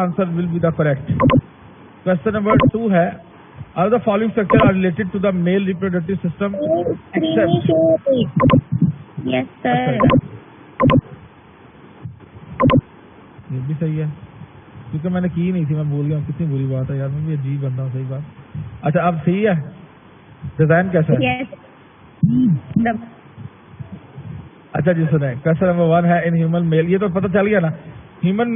answer will be the correct. Question number 2 है, all the following structure are related to the male reproductive system except. Yes sir. ये भी सही है क्योंकि मैंने की नहीं थी, मैं भूल गया, कितनी बुरी बात है यार, मैं भी अजीब बंदा हूँ, सही बात। अच्छा अब सही है, डिजाइन कैसा है? Yes. अच्छा जी सुने, क्वेश्चन नंबर 1 है, इन ह्यूमन मेल, ये तो पता चल गया ना, ह्यूमन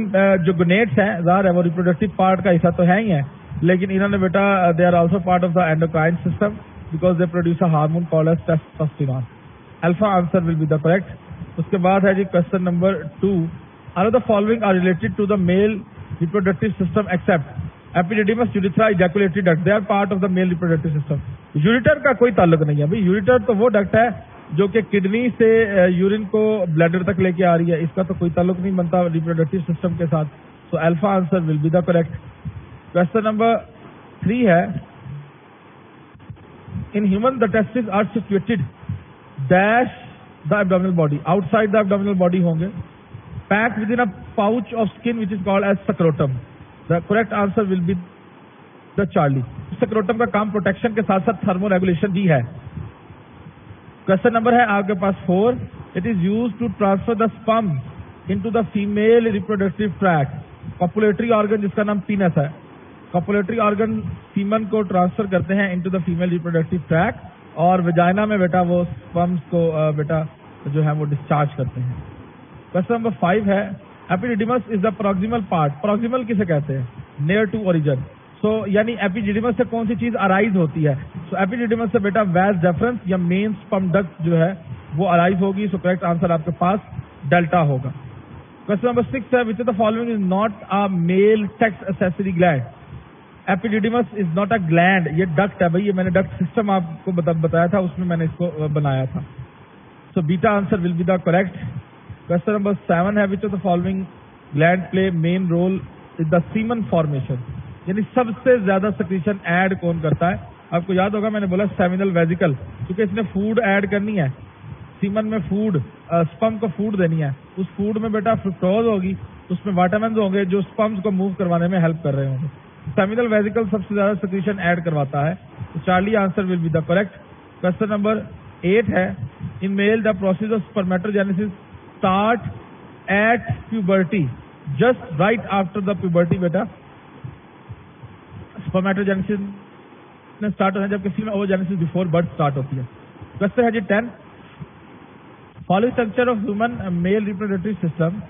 जो गोनेट्स हैं ज़ाहिर है वो रिप्रोडक्टिव पार्ट का हिस्सा तो है ही है, लेकिन इन्होंने बेटा they are also part of the endocrine system because they produce a hormone called as testosterone. Alpha answer will be the correct. उसके बाद है जी question number 2, all of the following are related to the male reproductive system except epididymis, urethra, ejaculatory duct, they are part of the male reproductive system. Ureter का कोई ताल्लुक नहीं है भाई, यूरिटर तो वो डक्ट है जो कि किडनी से यूरिन को ब्लैडर तक लेके आ रही है, इसका तो कोई ताल्लुक नहीं बनता रिप्रोडक्टिव सिस्टम के साथ। So alpha answer will be the correct. Question number 3 है, in human the testis are situated dash the abdominal body, outside the abdominal body होंगे, packed within a pouch of skin which is called as scrotum. The correct answer will be the Charlie. Scrotum का काम protection के साथ साथ thermo regulation भी है। Question number है आपके पास 4, it is use to transfer the sperm into the female reproductive tract, copulatory organ जिसका नाम पीनस है, कॉपुलेटरी ऑर्गन सीमन को ट्रांसफर करते हैं into the female reproductive tract, और वजाइना में बेटा वो स्पर्म्स को बेटा जो है वो डिस्चार्ज करते हैं। क्वेश्चन नंबर 5 है, epididymis is the proximal part, proximal किसे कहते हैं? Near to origin. सो यानी एपिडिडिमस से कौन सी चीज अराइज होती है? सो एपिडिडिमस से बेटा वैस डेफरेंस या मेन स्पर्म डक्ट जो है वो अराइज होगी। सो करेक्ट आंसर आपके पास डेल्टा होगा। क्वेश्चन नंबर 6 है, which of the following is not a male sex accessory gland? Epididymis is not a gland, ये डक्ट है भाई, ये मैंने डक्ट सिस्टम आपको बताया था, उसमें मैंने इसको बनाया था। सो बीटा answer will be the correct. Question number 7 है, which of the following gland play main role in the semen formation, यानी सबसे ज्यादा सक्रीशन ऐड कौन करता है? आपको याद होगा मैंने बोला सेमिनल वेजिकल, क्योंकि इसने फूड ऐड करनी है, सीमन में फूड, स्पर्म को फूड देनी है, उस फूड में बेटा फ्रुक्टोज होगी, उसमें विटामिन होंगे जो स्पर्म्स को मूव करवाने में हेल्प कर रहे होंगे। सेमिनल वेजिकल सबसे ज्यादा सक्रीशन ऐड करवाता है। तो Charlie answer will be the correct. Question number 8 है, in male the process of spermatogenesis start at puberty, just right after the puberty बेटा स्पर्मेटोजेनेसिस ने स्टार्ट होना है, जबकि female oogenesis before birth start होती है। क्वेश्चन है जी 10, following structure of human male reproductive system,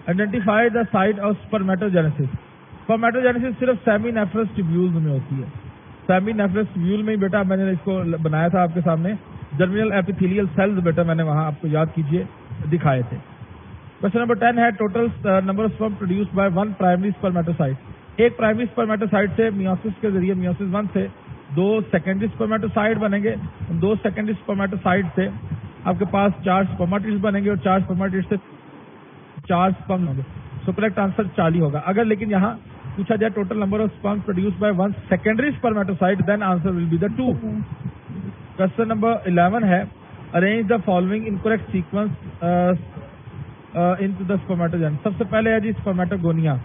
identify the site of spermatogenesis. Spermatogenesis सिर्फ सेमीनेफ्रस ट्यूब्यूल्स में होती है, सेमीनेफ्रस ट्यूब्यूल में ही बेटा मैंने इसको बनाया था आपके सामने, जर्मिनल एपिथेलियल सेल्स बेटा मैंने वहां आपको याद कीजिए दिखाए थे। क्वेश्चन नंबर 10 है, total number of sperm produced by one primary spermatocyte, एक प्राइमरी स्पर्मेटोसाइट से मियोसिस के जरिए मियोसिस 1 से 2 सेकेंडरी स्पर्मेटोसाइट बनेंगे, उन 2 सेकेंडरी स्पर्मेटोसाइट से आपके पास 4 स्पर्मेटिड्स बनेंगे और 4 स्पर्मेटिड्स से 4 स्पर्म होंगे। सो करेक्ट आंसर 40 होगा। अगर लेकिन यहाँ पूछा जाए total number of sperm produced by one secondary spermatocyte, then answer will be the 2। Question number 11 है, arrange the following incorrect sequence into the spermatogen. सबसे पहले है जी स्पर्मेटोगोनिया,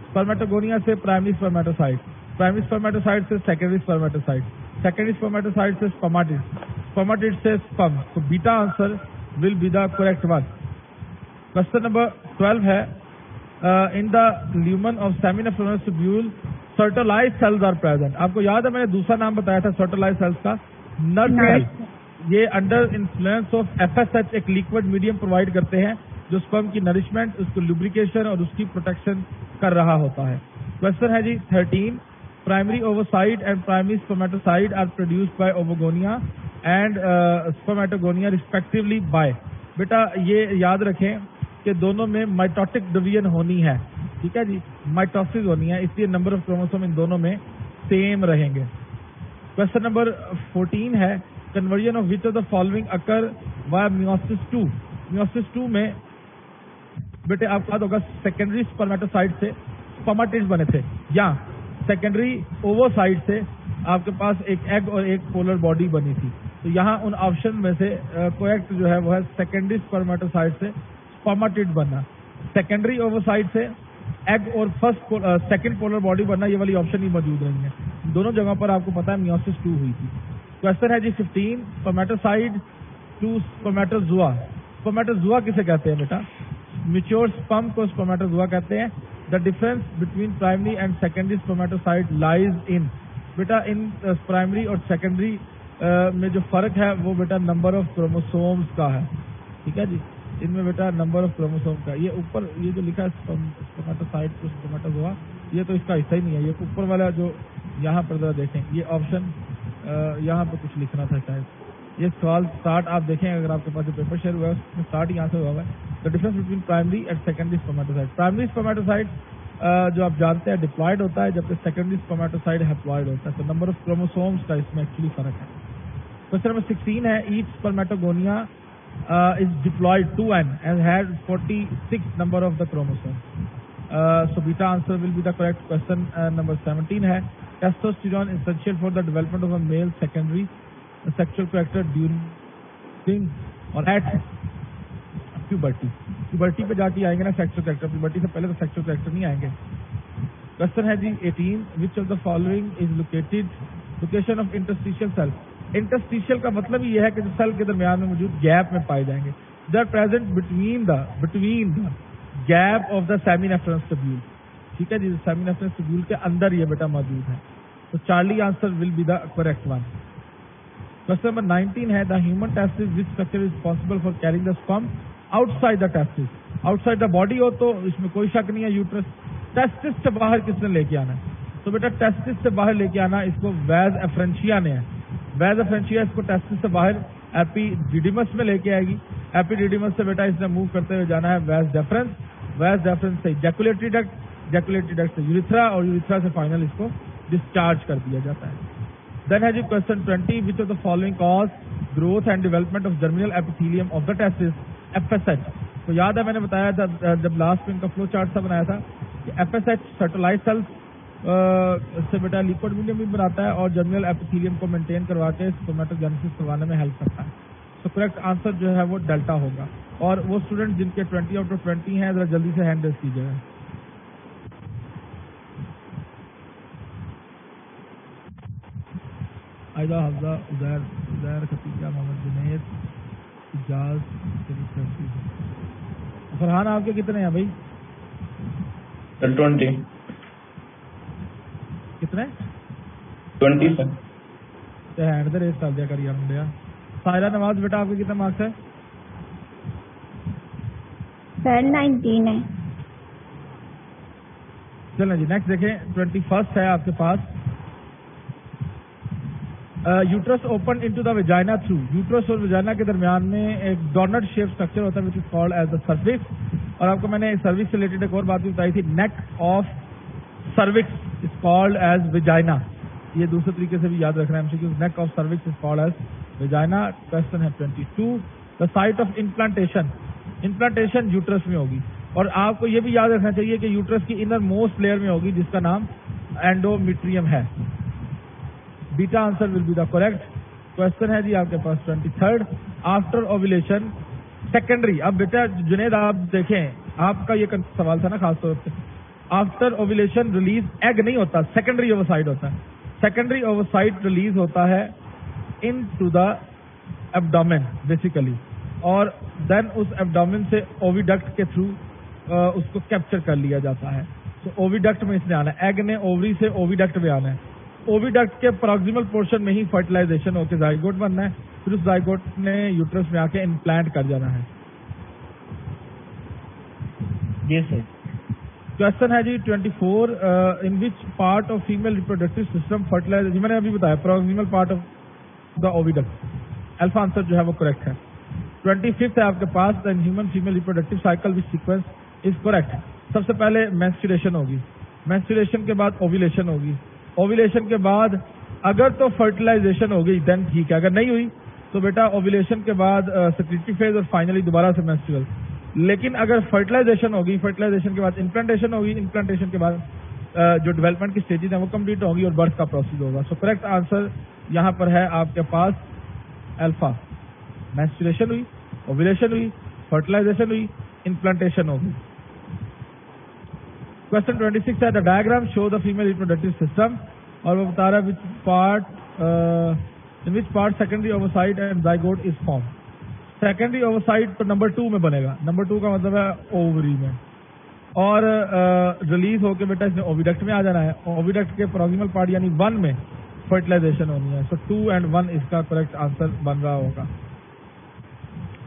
स्पर्मेटोगोनिया से प्राइमरी स्पर्मेटोसाइट, प्राइमरी स्पर्मेटोसाइट से सेकेंडरी स्पर्मेटोसाइट, सेकेंडरी स्पर्मेटोसाइट से spermatid, spermatid से sperm. तो beta answer will be the correct one. Question number 12 है, in the lumen of seminiferous tubule सर्टोलाइज sales are present. आपको याद है मैंने दूसरा नाम बताया था सर्टोलाइज सेल्स का, नर्व सेल। ये अंडर इन्फ्लुएंस ऑफ FSH एक लिक्विड मीडियम प्रोवाइड करते हैं जो स्पर्म की नरिशमेंट, उसको लुब्रिकेशन और उसकी प्रोटेक्शन कर रहा होता है। क्वेश्चन है जी 13, primary oocyte and primary spermatocyte are produced by oogonia and spermatogonia respectively by. बेटा ये याद रखें कि दोनों में माइटोटिक डिवीजन होनी है, ठीक है जी, माइटोसिस होनी है, इसलिए नंबर ऑफ क्रोमोसोम इन दोनों में सेम रहेंगे। क्वेश्चन नंबर 14 है, conversion of which of the following occur via meiosis 2। Meiosis 2 में बेटे आपको याद होगा सेकेंडरी स्पर्मेटोसाइट से स्पर्मेटिड्स बने थे, या सेकेंडरी ओवोसाइट से आपके पास एक एग और एक पोलर बॉडी बनी थी। तो यहाँ उन ऑप्शन में से करेक्ट जो है वो है सेकेंडरी स्पर्मेटोसाइट से स्पर्मेटिड बनना, सेकेंडरी ओवोसाइट से ایگ اور فرسٹ سیکنڈ پولر باڈی بننا یہ والی آپشن ہی موجود رہی ہے. دونوں جگہوں پر آپ کو پتا ہے میوسس 2 ہوئی تھی. کوشچن ہے جی 15 سپرمیٹوسائڈ ٹو سپرمیٹوزوا. سپرمیٹوزوا کسے کہتے ہیں بیٹا؟ میچور سپرم کو سپرمیٹوزوا کہتے ہیں. The difference between primary and secondary spermatocyte lies in. بیٹا ان پرائمری اور سیکنڈری میں جو فرق ہے وہ بیٹا نمبر آف کروموسومز کا ہے. ٹھیک ہے جی, ان میں بیٹا نمبر آف کروموسوم کا. یہ اوپر یہ جو لکھا ہے سپرمیٹوسائڈ ٹو سپرمیٹوزوا یہ تو اس کا حصہ ہی نہیں ہے. یہ اوپر والا جو یہاں پر ذرا دیکھیں یہ آپشن یہاں پہ کچھ لکھنا تھا شاید. یہ سوال اسٹارٹ آپ دیکھیں اگر آپ کے پاس جو پیپر شیئر ہوا ہے اس میں اسٹارٹ یہاں سے ہوا ہے. The difference between primary and secondary spermatocyte. Primary spermatocyte جو آپ جانتے ہیں ڈپلائڈ ہوتا ہے جبکہ سیکنڈری سپرمیٹوسائڈ ہیپلائڈ ہوتا ہے. تو نمبر آف کروموسومز کا اس میں ایکچولی فرق ہے. کوشچن نمبر 16 ہے H سپرمیٹوگونیا is diploid 2n and had 46 number of the chromosomes. So beta answer will be the correct. Question number 17 है testosterone is essential for the development of a male secondary sexual character during or at puberty. puberty पे जाके आएंगे ना sexual character. puberty से पहले तो sexual character नहीं आएंगे. Question है जी 18 which of the following is location of interstitial cell. انٹرسٹیشل کا مطلب یہ ہے کہ جو سیل کے درمیان میں موجود گیپ میں پائے جائیں گے. They are present between the gap of the seminiferous tubule. ٹھیک ہے جی, سیمینیفرنس ٹیبیول کے اندر یہ بیٹا موجود ہے. تو Charlie answer will be the correct one. Question number 19 ہے the human testis which structure is possible for carrying the sperm outside the testis. Outside the body ہو تو اس میں کوئی شک نہیں ہے یوٹرس. ٹیسٹس سے باہر کس نے لے کے آنا ہے؟ تو بیٹا ٹیسٹس سے باہر لے کے آنا اس کو ویز افرینشیا نے ہے. ویز افرینشیا اس کو ٹیسٹس سے باہر ایپیڈیڈیمس میں لے کے آئے گی. ایپیڈیڈیمس سے بیٹا اس نے موو کرتے ہوئے جانا ہے ویز ڈیفرنس. ویز ڈیفرنس سے جیکولیٹری ڈکٹ, جیکولیٹری ڈکٹ سے یوریتھرا اور یوریتھرا سے فائنل اس کو ڈسچارج کر دیا جاتا ہے. دین ہے جی question 20 which of the following cause growth and development of germinal epithelium of the testis F S H. تو یاد ہے میں نے بتایا تھا جب لاسٹ میں ان کا فلو چارٹ سا بنایا تھا کہ F S H Sertoli cells سے بیٹا لیپڈ میڈیم بھی بناتا ہے اور جرمینل ایپیتھیلیم کو مینٹین کروا کے سپرمیٹوجینیسس کروانے میں ہیلپ کرتا ہے. تو کریکٹ آنسر جو ہے وہ ڈیلٹا ہوگا. اور وہ اسٹوڈنٹ جن کے 20 آؤٹ آف 20 ہیں ذرا جلدی سے ہینڈ ریز کیجیے گا. عائدہ, حفظہ, عزیر, خطیجہ, محمد جنید, اجاز, فرحان آپ کے کتنے ہیں بھائی؟ 20. کتنے؟ 20 سر. ہینڈ ریز کر دیا کر یار منڈیا. سائرہ نواز بیٹا آپ کے کتنے مارکس ہے؟ سر 19 ہے. چلیں جی نیکسٹ دیکھیں 21 ہے آپ کے پاس. Uterus open into the vagina through. Uterus اور ویجائنا کے درمیان میں ایک ڈونٹ شیپ اسٹرکچر ہوتا ہے وچ از کالڈ ایز دا سروکس. اور آپ کو میں نے سروکس سے ریلیٹڈ ایک اور بات بھی بتائی تھی, neck of cervix is called as vagina. یہ دوسرے طریقے سے بھی یاد رکھنا ہے. Neck of cervix is called as vagina. Question ہے 22 the site of implantation. Implantation uterus میں ہوگی اور آپ کو یہ بھی یاد رکھنا چاہیے کہ یوٹرس کی انر موسٹ لیئر میں ہوگی جس کا نام اینڈومیٹریم ہے. بیٹا answer will be the correct. Question ہے جی آپ کے پاس 23 آفٹر اوویلیشن سیکنڈری. اب بیٹا جنید آپ دیکھیں آپ کا یہ سوال تھا نا خاص طور پہ. آفٹر اوویلیشن ریلیز ایگ نہیں ہوتا, سیکنڈری اوورسائڈ ہوتا ہے. سیکنڈری اوورسائڈ ریلیز ہوتا ہے ان ٹو دا ایبڈومن بیسیکلی, اور دین اس ایبڈومن سے اوویڈکٹ کے تھرو اس کو کیپچر کر لیا جاتا ہے. تو اوویڈکٹ میں اس نے آنا ہے. ایگ نے اووری سے اوویڈکٹ میں آنا ہے. اوویڈکٹ کے پروکسیمل پورشن میں ہی فرٹیلائزیشن ہو کے زائگوٹ بننا ہے. پھر اس زائگوٹ نے یوٹرس میں آ کے امپلانٹ کر جانا ہے. جی سر. کوشچن ہے جی 24 in which part of female reproductive system fertilization. میں نے ابھی بتایا proximal part of the oviduct. Alpha answer جو ہے وہ کریکٹ ہے. 25 ہے آپ کے پاس the human female reproductive cycle which sequence is correct. سب سے پہلے مینسچوریشن ہوگی, مینسچوریشن کے بعد اوویلیشن ہوگی, اوویلیشن کے بعد اگر تو فرٹیلائزیشن ہو گئی دین ٹھیک ہے, اگر نہیں ہوئی تو بیٹا اوویلیشن کے بعد سیکریٹری فیز اور فائنلی دوبارہ سے مینسٹرول. لیکن اگر فرٹیلائزیشن ہوگی, فرٹیلائزیشن کے بعد امپلانٹیشن ہوگی, امپلانٹیشن کے بعد جو ڈیولپمنٹ کی اسٹیجز ہیں وہ کمپلیٹ ہوگی اور برتھ کا پروسیس ہوگا. سو کریکٹ آنسر یہاں پر ہے آپ کے پاس الفا. مینسٹریشن ہوئی, اوویلیشن ہوئی, فرٹیلائزیشن ہوئی, امپلانٹیشن ہوگی. क्वेश्चन 26 है the diagram show the female reproductive system, और वो बता रहा है in which part secondary oocyte and zygote is form. Secondary oocyte तो नंबर 2 में बनेगा, नंबर 2 का मतलब है ओवरी में, और रिलीज होके बेटा इसने ओविडक्ट में आ जाना है। ओविडक्ट के प्रोक्सिमल पार्ट यानी 1 में फर्टिलाइजेशन होनी है। सो 2 and 1 इसका करेक्ट आंसर बन रहा होगा।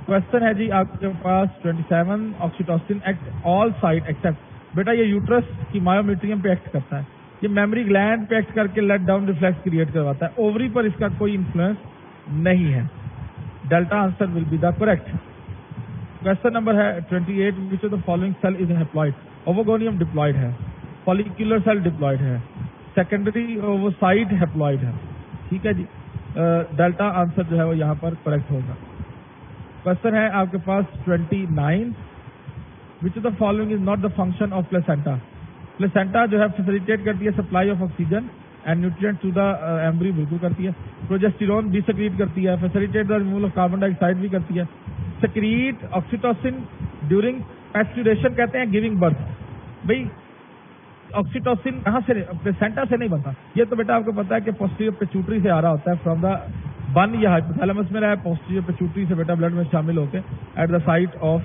क्वेश्चन है जी आपके पास 27 oxytocin act all site except, बेटा ये यूट्रस की मायोमेट्रियम पे एक्ट करता है, ये मेमोरी ग्लैंड पे एक्ट करके लेट डाउन रिफ्लेक्स क्रिएट करवाता है, ओवरी पर इसका कोई इन्फ्लुएंस नहीं है। Delta answer will be the correct. Question number है 28 which of the following cell is haploid. Oogonium diploid है, फॉलिकुलर सेल डिप्लॉइड है, सेकेंडरी ओवोसाइट हैप्लॉइड है। ठीक है जी, डेल्टा आंसर जो है वो यहाँ पर करेक्ट होगा। क्वेश्चन है आपके पास 29 which of the following is not the function of placenta. Placenta जो है फैसिलिटेट करती है supply of oxygen and nutrient to the embryo, बिल्कुल करती है। प्रोजेस्टेरोन भी सेक्रीट करती है, facilitate the removal of carbon dioxide भी करती है। सेक्रीट ऑक्सीटोसिन ड्यूरिंग मैस्टुरेशन कहते हैं गिविंग बर्थ। भाई ऑक्सीटोसिन कहाँ से, प्लेसेंटा से नहीं बनता, ये तो बेटा आपको पता है कि पोस्टीरियर पिट्यूटरी से आ रहा होता है, फ्रॉम द बन या हाइपोथैलेमस में रहा है, पोस्टीरियर पिट्यूटरी से बेटा ब्लड में शामिल होकर at the site of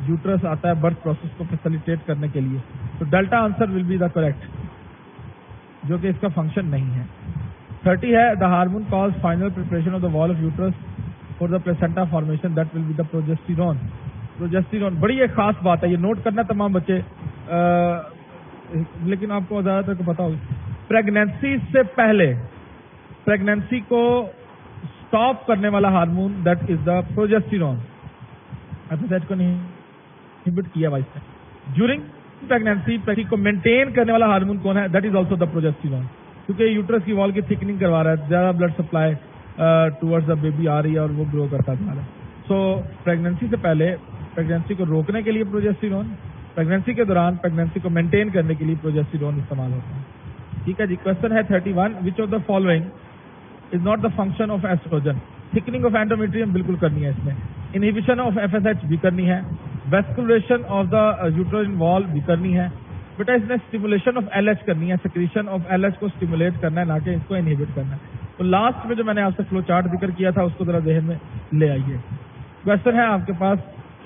uterus आता है बर्थ प्रोसेस को फैसिलिटेट करने के लिए। तो delta answer will be the correct, जो कि इसका फंक्शन नहीं है। 30 है the hormone cause final preparation of the wall of uterus for the placenta formation, that will be the progesterone. Progesterone बड़ी एक खास बात है, ये नोट करना तमाम बच्चे, लेकिन आपको ज्यादातर को पता होगा, प्रेगनेंसी से पहले प्रेगनेंसी को स्टॉप करने वाला hormone that is the progesterone. FSH को नहीं इनहिबिट किया वाइस ने। ड्यूरिंग प्रेगनेंसी को मेंटेन करने वाला हार्मोन कौन है, that is also the progesterone, क्योंकि यूट्रस की वॉल की थिकनिंग करवा रहा है, ज्यादा blood supply towards the baby आ रही है और वो ग्रो करता जा रहा है। सो प्रेगनेंसी से पहले प्रेगनेंसी को रोकने के लिए प्रोजेस्टेरोन, प्रेगनेंसी के दौरान प्रेगनेंसी को मेंटेन करने के लिए प्रोजेस्टेरोन इस्तेमाल होता है। ठीक है जी, क्वेश्चन है 31 विच of the following is not the function of oestrogen. Thickening of endometrium बिल्कुल करनी है इसमें, इनहिबिशन ऑफ एफएसएच भी करनी है, वेस्कुलेशन ऑफ द यूट्राइन वॉल भी करनी है। बेटा इसने स्टिमुलेशन ऑफ एलएच करनी है, सिक्रीशन ऑफ एलएच को स्टिमुलेट करना है, ना कि इसको इनहिबिट करना है। तो लास्ट में जो मैंने आपसे फ्लो चार्ट जिक्र किया था उसको जरा ذہن में ले आइए। क्वेश्चन है आपके पास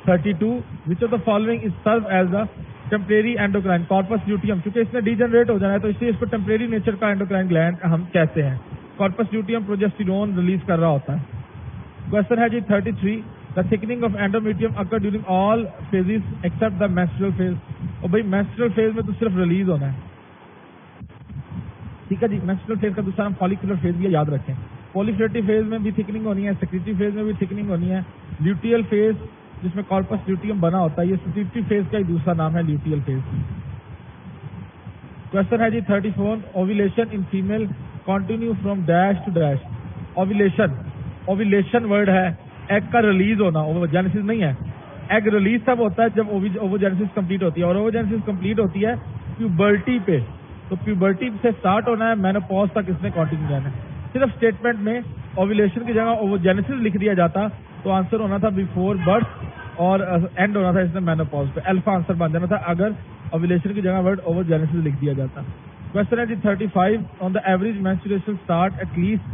32 which of the following is serve as the temporary endocrine corpus luteum, क्योंकि इसने डीजनरेट हो जाना है तो इसलिए इसको टेम्परेरी नेचर का एंडोक्राइन ग्लैंड हम कहते हैं। कॉर्पस ल्यूटियम प्रोजेस्टेरोन रिलीज कर रहा होता है। क्वेश्चन है जी 33 the thickening of endometrium occur during all phases except the menstrual phase. और भाई मेंस्ट्रुअल फेज में तो सिर्फ रिलीज होना है। ठीक है जी, मेंस्ट्रुअल फेज का दूसरा नाम फॉलिकुलर फेज भी है, याद रखें। पॉलीफ्लेटिव फेज में भी थिकनिंग होनी है, सेक्रेटरी फेज में भी थिकनिंग होनी है, ल्यूटियल फेज जिसमें कॉर्पस ल्यूटियम बना होता है, ये सेक्रेटरी फेज का ही दूसरा नाम है ल्यूटियल फेज। क्वेश्चन है जी 34 ovulation in female continue from dash to dash. Ovulation, ovulation word है एग का रिलीज होना, ओवोजेनेसिस नहीं है। एग रिलीज तब होता है जब ओवोजेनेसिस कंप्लीट होती है, और ओवोजेनेसिस कंप्लीट होती है प्यूबर्टी पे। तो प्यूबर्टी से स्टार्ट होना है, मेनोपॉज तक इसने कंटिन्यू रहना है। सिर्फ स्टेटमेंट में ओव्यूलेशन की जगह ओवोजेनेसिस लिख दिया जाता तो आंसर होना था बिफोर बर्थ और एंड होना था इसने मेनोपॉज पे, अल्फा आंसर बन जाना था अगर ओव्यूलेशन की जगह वर्ड ओवोजेनेसिस लिख दिया जाता। क्वेश्चन है जी 35 on the average menstruation start at least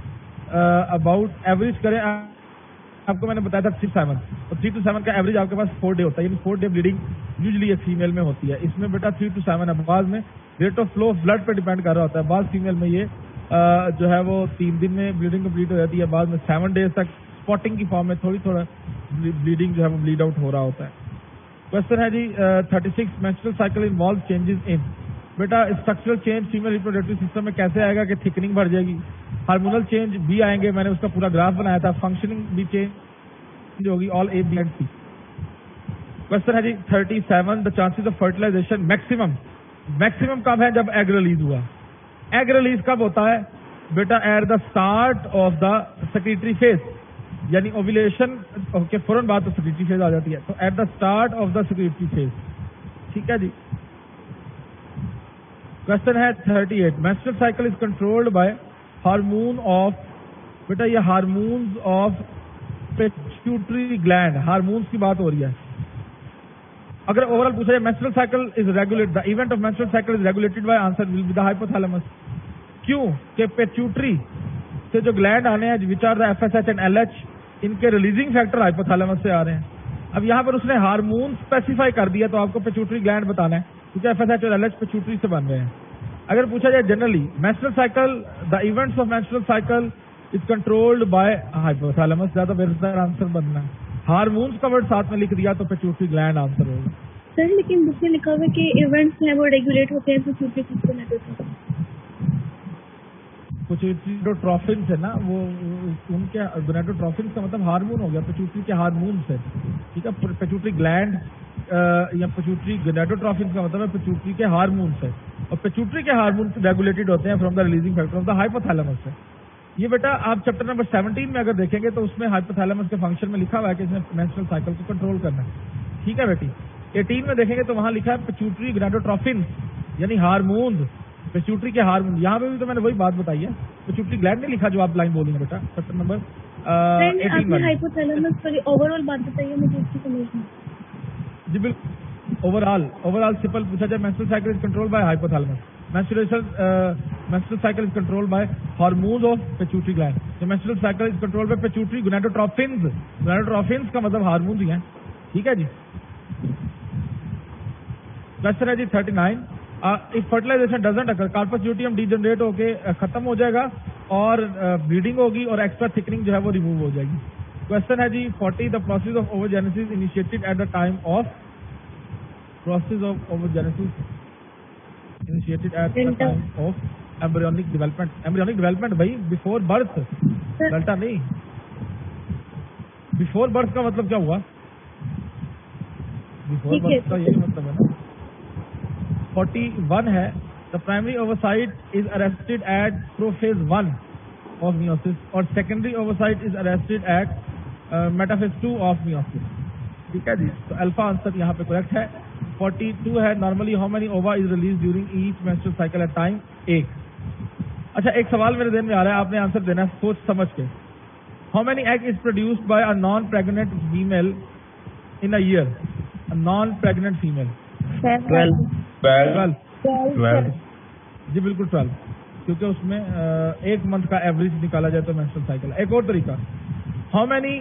about average करें। आपको मैंने बताया था 3 to 7, तो 3 to 7 का एवरेज आपके पास 4 डे होता है, यानी 4 डे ब्लीडिंग यूजुअली एक फीमेल में होती है। इसमें बेटा 3 to 7 है, बाद में rate of flow of blood पे डिपेंड कर रहा होता है। बाद फीमेल में ये जो है वो 3 दिन में ब्लीडिंग कंप्लीट हो जाती है, बाद में 7 डेज तक स्पॉटिंग की फॉर्म में थोड़ा ब्लीडिंग जो है वो ब्लीड आउट हो रहा होता है। क्वेश्चन है जी 36 menstrual cycle involve changes in. बेटा structural change female reproductive system में कैसे आएगा कि थिकनिंग बढ़ जाएगी, हार्मोनल चेंज भी आएंगे, मैंने उसका पूरा ग्राफ बनाया था, फंक्शनिंग भी चेंज होगी, all A B and C. Question है जी 37 the chances of fertilization maximum. Maximum कब है, जब एग रिलीज हुआ। एग रिलीज कब होता है बेटा, at the start of the secretory phase, यानी ओव्यूलेशन के फौरन बाद तो सेक्रेटरी फेज आ जाती है, तो eight the start of the secretory phase. ठीक है जी। क्वेश्चन है 38 menstrual cycle is controlled by hormone of. बेटा ये hormones of pituitary gland, hormones की बात हो रही है। अगर ओवरऑल पूछा जाए menstrual cycle is regulated, the event of menstrual cycle is regulated by, answer will be the hypothalamus. क्यों? कि पेट्यूटरी से जो ग्लैंड आने हैं which are the FSH and LH, इनके रिलीजिंग फैक्टर हाइपोथैलेमस से आ रहे हैं. अब यहाँ पर उसने हार्मोन स्पेसिफाई कर दिया, तो आपको पेट्यूटरी ग्लैंड बताना है, क्योंकि FSH और LH पेट्यूटरी से बन रहे हैं. अगर पूछा जाए generally menstrual cycle, the events of menstrual cycle is controlled by hypothalamus, ज्यादा बेहतर आंसर बनना है. हार्मोन्स का वर्ड साथ में लिख दिया तो पेट्यूटरी ग्लैंड आंसर होगा. सर लेकिन बुक में लिखा हुआ है कि इवेंट्स हैं वो रेगुलेट होते हैं पिट्यूटरी सिस्टम. कुछ गोनेडोट्रोफिन्स है ना, वो उनके गोनेडोट्रोफिन्स का मतलब हार्मोन हो गया, पेट्यूटरी के हार्मोन से. ठीक है, पेट्यूटरी ग्लैंड या पेट्यूटरी गोनेडोट्रोफिन्स का मतलब है पेट्यूटरी के हार्मोन से, और पेट्यूटरी के हार्मोन रेगुलेटेड होते हैं from the releasing factor of the hypothalamus से. ये बेटा आप चैप्टर नंबर 17 में अगर देखेंगे तो उसमें हाइपोथैलेमस के फंक्शन में लिखा हुआ है कि इसमें मेंस्ट्रुअल साइकिल को कंट्रोल करना है. ठीक है बेटी. 18 में देखेंगे तो वहां लिखा है पेट्यूटरी गोनेडोट्रोफिन्स यानी हार्मोन, पेट्यूटरी के हार्मोन. यहाँ पे भी तो मैंने वही बात बताई है, पेट्यूटरी ग्लैंड नहीं लिखा जो आप लाइन बोलेंगे बेटा चैप्टर नंबर 18 में. हाइपोथैलेमस पर ओवरऑल बात बताइए मुझे इसकी समझ में. जी बिल्कुल. ओवरऑल सिंपल पूछा जाए menstrual cycle is controlled by hypothalamus. menstrual cycle is controlled by hormones of pituitary gland. The menstrual cycle is controlled by pituitary gonadotropins. Gonadotropins का मतलब हार्मोन ही है. ठीक है जी. क्वेश्चन है जी 39. If fertilization doesn't occur, corpus luteum degenerate होके खत्म हो जाएगा और ब्लीडिंग होगी और एक्स्ट्रा थिकनिंग जो है वो रिमूव हो जाएगी. क्वेश्चन है जी 40. The process of oogenesis initiated at the time of initiated at the time of embryonic development. Embryonic development भाई बिफोर बर्थ, डेल्टा नहीं. बिफोर बर्थ का मतलब क्या हुआ? बिफोर बर्थ का यही मतलब है ना. 41 है. The primary oocyte is arrested at prophase 1 of meiosis और secondary oocyte is arrested at metaphase 2 of meiosis. ठीक है जी. तो अल्फा आंसर यहाँ पे करेक्ट है. 42 है. Normally how many ova is release during each menstrual cycle at time? 1. अच्छा एक सवाल मेरे ध्यान में आ रहा है, आपने आंसर देना है सोच समझ के. How many egg is produced by a non pregnant female in a year? A non pregnant female 12. जी बिल्कुल 12, क्योंकि उसमें एक मंथ का एवरेज निकाला जाए तो मेंस्ट्रुअल साइकिल. एक और तरीका, how many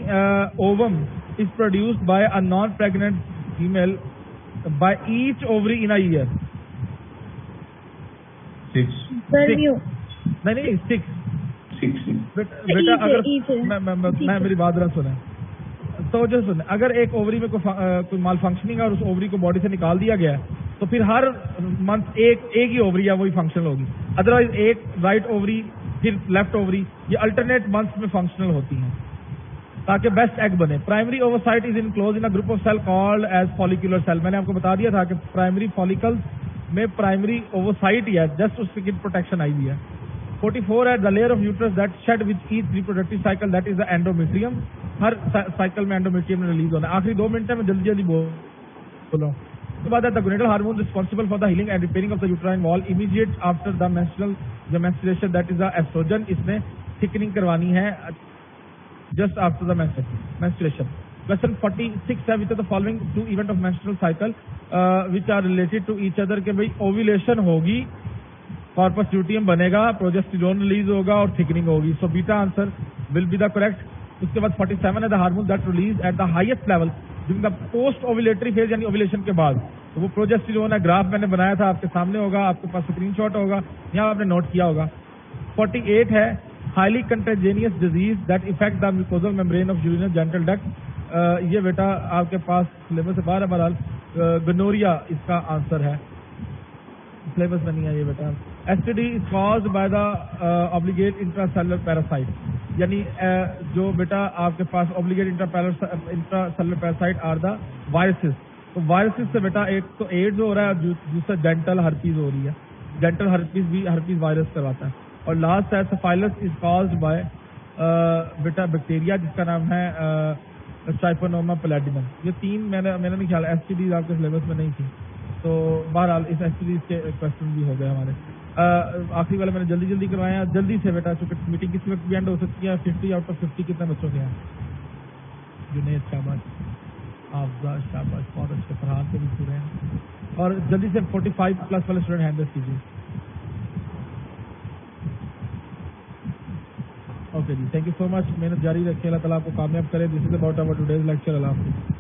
ovum is produced by a non pregnant female by each ovary in a year? 6. नहीं 6. बेटा अगर मैं मेरी बात जरा सुने तो जो सुने, अगर एक ओवरी में कोई माल फंक्शनिंग है और उस ओवरी को बॉडी से निकाल दिया गया तो फिर हर मंथ एक ही ओवरी है वही फंक्शनल होगी. अदरवाइज एक राइट ओवरी फिर लेफ्ट ओवरी, ये अल्टरनेट मंथ्स में फंक्शनल होती हैं ताकि बेस्ट एग बने. Primary oocyte is enclose in a group of cell called as follicular cell. मैंने आपको बता दिया था कि प्राइमरी फॉलिकल्स में प्राइमरी ओवोसाइट ही है, जस्ट उसकी किड प्रोटेक्शन आई हुई है. 44 है. The layer of uterus that shed with each reproductive cycle that is the endometrium. हर साइकिल में एंडोमेट्रियम रिलीज होना है. आखिरी 2 मिनट में जल्दी जल्दी बोलो. उसके बाद the gonadal hormone responsible for the healing and repairing of the uterine wall immediate after the menstruation that is the oestrogen. इसने थिकनिंग करवानी है just after the menstruation. Question 46 है. Which of the following 2 event of menstrual cycle which are related to each other? के भाई ovulation होगी, corpus luteum बनेगा, progesterone release होगा और थिकनिंग होगी. So beta answer will be the correct. उसके बाद 47 है. The hormone that release at the highest level during the post ovulatory phase यानी ovulation के बाद, तो वो प्रोजेस्टेरोन है. ग्राफ मैंने बनाया था, आपके सामने होगा, आपके पास स्क्रीनशॉट होगा, यहाँ आपने नोट किया होगा. 48 है. Highly contagious disease that affect the mucosal membrane of urinary genital duct. ये बेटा आपके पास सिलेबस से बाहर है. बहरहाल गोनोरिया इसका आंसर है, सिलेबस में नहीं है ये बेटा. STD is caused by the obligate intracellular parasite. यानी जो बेटा आपके पास obligate intracellular parasite are the viruses. तो वायरसेस से बेटा एक तो एड्स हो रहा है, दूसरा डेंटल हर्पीज हो रही है. डेंटल हर्पीज भी हर्पीज वायरस करवाता है. और लास्ट है सिफाइलस इज कॉज्ड बाय बेटा बैक्टीरिया जिसका नाम है ट्राइपोनोमा पैलेडिनम. ये 3 मैंने नहीं ख्याल एसटीडी आपके सिलेबस में नहीं थी, तो बहरहाल इस एसटीडी के क्वेश्चन भी हो गए हमारे. आखिरी वाला मैंने जल्दी करवाया. जल्दी से बेटा, चूंकि मीटिंग किसी वक्त भी एंड हो सकती है. 50 आउट ऑफ 50 कितने बच्चों के हैं? जुनेद शाबाश. افضل شاباش بہت اچھے. فرحان کے بھی پورے ہیں. اور جلدی سے 45 پلس والے اسٹوڈنٹ ہینڈ ریز کیجیے. اوکے جی, تھینک یو سو مچ. محنت جاری رکھیے, اللہ تعالیٰ آپ کو کامیاب کرے. This is about our today's lecture. اللہ حافظ.